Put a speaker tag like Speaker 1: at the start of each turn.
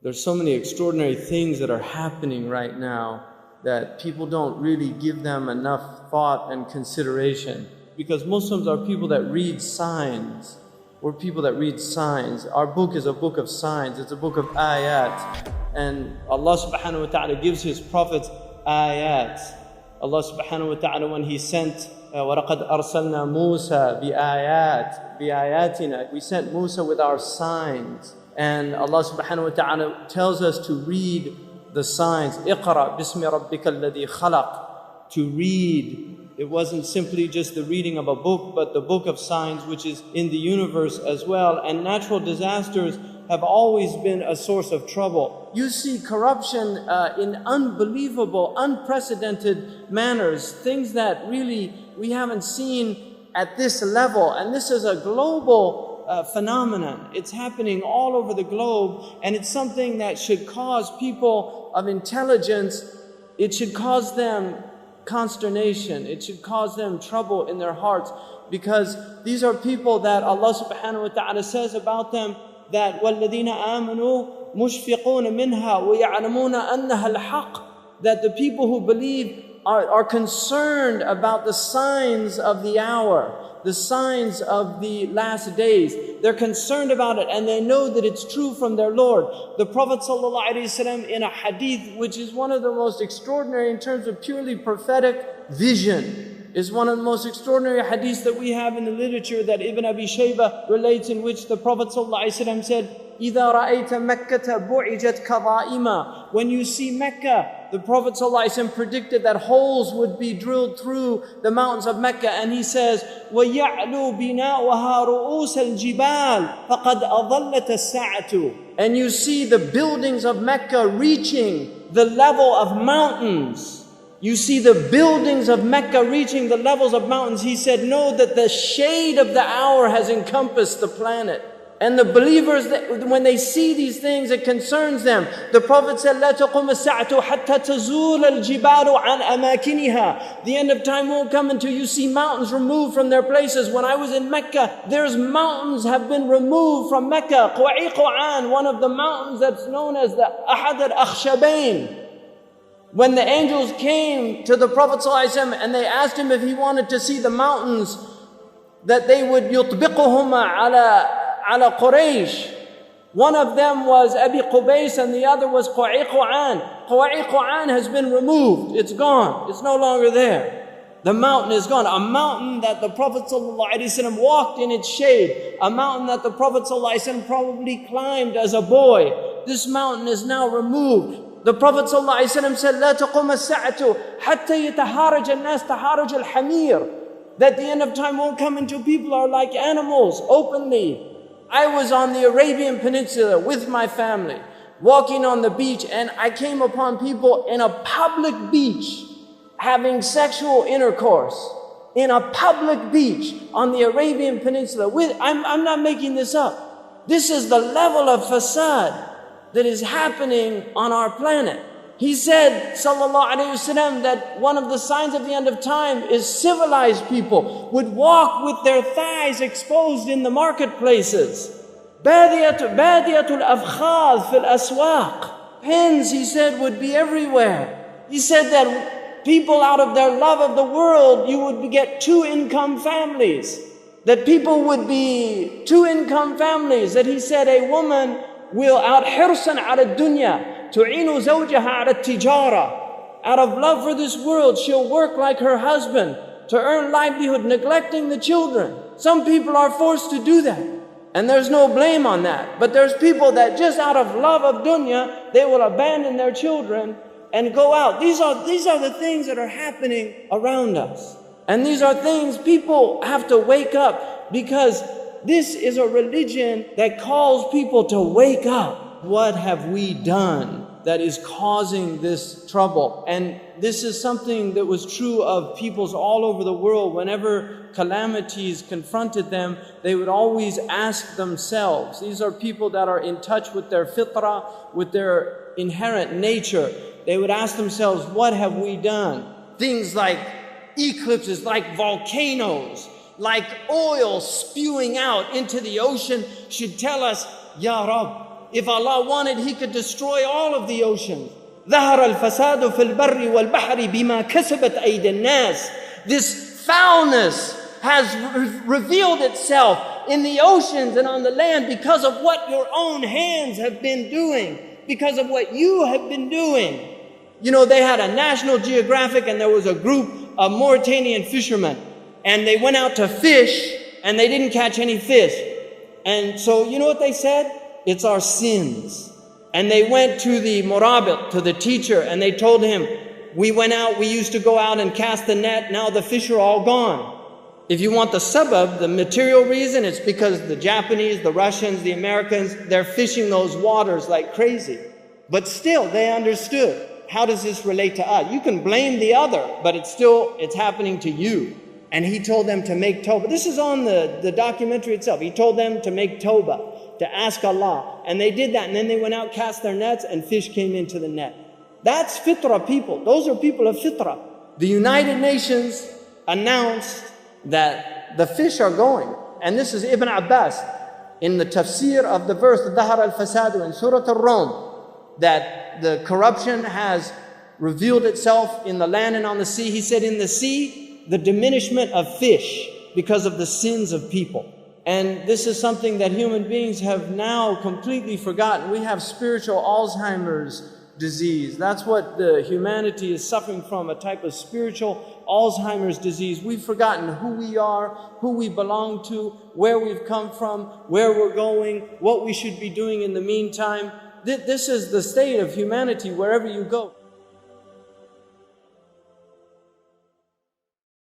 Speaker 1: There's so many extraordinary things that are happening right now that people don't really give them enough thought and consideration. Because Muslims are people that read signs. We're people that read signs. Our book is a book of signs. It's a book of ayat. And Allah subhanahu wa ta'ala gives His prophets ayat. Allah subhanahu wa ta'ala, when He sent وَلَقَدْ أَرْسَلْنَا مُوسَى بِآيَاتِنَا, we sent Musa with our signs. And Allah subhanahu wa ta'ala tells us to read the signs. اقرأ بِسْمِ رَبِّكَ الَّذِي خَلَقَ. To read. It wasn't simply just the reading of a book, but the book of signs which is in the universe as well. And natural disasters have always been a source of trouble. You see corruption in unbelievable, unprecedented manners, things that really we haven't seen at this level. And this is a global phenomenon. It's happening all over the globe, and it's something that should cause people of intelligence, it should cause them consternation, it should cause them trouble in their hearts, because these are people that Allah subhanahu wa ta'ala says about them that وَالَّذِينَ آمَنُوا مُشْفِقُونَ مِنْهَا وَيَعْلَمُونَ أَنَّهَا الْحَقِّ. That the people who believe are concerned about the signs of the hour, the signs of the last days. They're concerned about it, and they know that it's true from their Lord. The Prophet ﷺ, in a hadith which is one of the most extraordinary in terms of purely prophetic vision, is one of the most extraordinary hadiths that we have in the literature that Ibn Abi Shaybah relates, in which the Prophet ﷺ said, إِذَا رَأَيْتَ مَكَّةَ بُعِجَتْ كَظَائِمًا. When you see Mecca, the Prophet ﷺ predicted that holes would be drilled through the mountains of Mecca, and he says, وَيَعْلُو بِنَاؤُهَا رُؤُوسَ الْجِبَالِ فَقَدْ أَضَلَّتَ السَّاعَةُ. And you see the buildings of Mecca reaching the level of mountains. You see the buildings of Mecca reaching the levels of mountains. He said, know that the shade of the hour has encompassed the planet. And the believers, when they see these things, it concerns them. The Prophet said, لا تقوم الساعة حتى تزول الجبال عن أماكنها. The end of time won't come until you see mountains removed from their places. When I was in Mecca, there's mountains have been removed from Mecca. Quwa'iqan, one of the mountains that's known as the Ahad al-Akhshabain. When the angels came to the Prophet ﷺ and they asked him if he wanted to see the mountains, that they would يطبقهما على Quraysh. One of them was Abi Qubays and the other was Quwa'iqan. Quwa'iqan has been removed. It's gone. It's no longer there. The mountain is gone. A mountain that the Prophet ﷺ walked in its shade. A mountain that the Prophet ﷺ probably climbed as a boy. This mountain is now removed. The Prophet ﷺ said, لا تقوم الساعة حتى يتهارج الناس تهارج الحمير. That the end of time won't come until people are like animals, openly. I was on the Arabian Peninsula with my family, walking on the beach, and I came upon people in a public beach having sexual intercourse. In a public beach on the Arabian Peninsula. I'm not making this up. This is the level of fasad that is happening on our planet. He said, sallallahu alayhi wasallam, that one of the signs of the end of time is civilized people would walk with their thighs exposed in the marketplaces. Badiyatul afkhaz fil aswaq. Pens, he said, would be everywhere. He said that people, out of their love of the world, you would get two-income families. That people would be two-income families. That he said a woman will out hirsan ala dunya tu'inu zawjaha ala tijara. Out of love for this world, she'll work like her husband to earn livelihood, neglecting the children. Some people are forced to do that, and there's no blame on that. But there's people that just out of love of dunya, they will abandon their children and go out. These are the things that are happening around us. And these are things people have to wake up, because this is a religion that calls people to wake up. What have we done that is causing this trouble? And this is something that was true of peoples all over the world. Whenever calamities confronted them, they would always ask themselves. These are people that are in touch with their fitrah, with their inherent nature. They would ask themselves, what have we done? Things like eclipses, like volcanoes, like oil spewing out into the ocean should tell us, Ya Rabb, If Allah wanted, He could destroy all of the oceans. ظهر الفساد في البر والبحر بما كسبت أيدي الناس. This foulness has revealed itself in the oceans and on the land because of what your own hands have been doing, because of what you have been doing. You know, they had a National Geographic and there was a group of Mauritanian fishermen and they went out to fish and they didn't catch any fish. And so, you know what they said? It's our sins. And they went to the Murabit, to the teacher, and they told him, we went out, we used to go out and cast the net, now the fish are all gone. If you want the sabab, the material reason, it's because the Japanese, the Russians, the Americans, they're fishing those waters like crazy. But still, they understood. How does this relate to us? You can blame the other, but it's happening to you. And he told them to make tawbah. This is on the documentary itself. He told them to make tawbah, to ask Allah. And they did that. And then they went out, cast their nets, and fish came into the net. That's fitrah people. Those are people of fitrah. The United Nations announced that the fish are going. And this is Ibn Abbas in the tafsir of the verse, ظهر الفساد in Surah Ar-Rum, that the corruption has revealed itself in the land and on the sea. He said in the sea, the diminishment of fish because of the sins of people. And this is something that human beings have now completely forgotten. We have spiritual Alzheimer's disease. That's what the humanity is suffering from, a type of spiritual Alzheimer's disease. We've forgotten who we are, who we belong to, where we've come from, where we're going, what we should be doing in the meantime. This is the state of humanity wherever you go.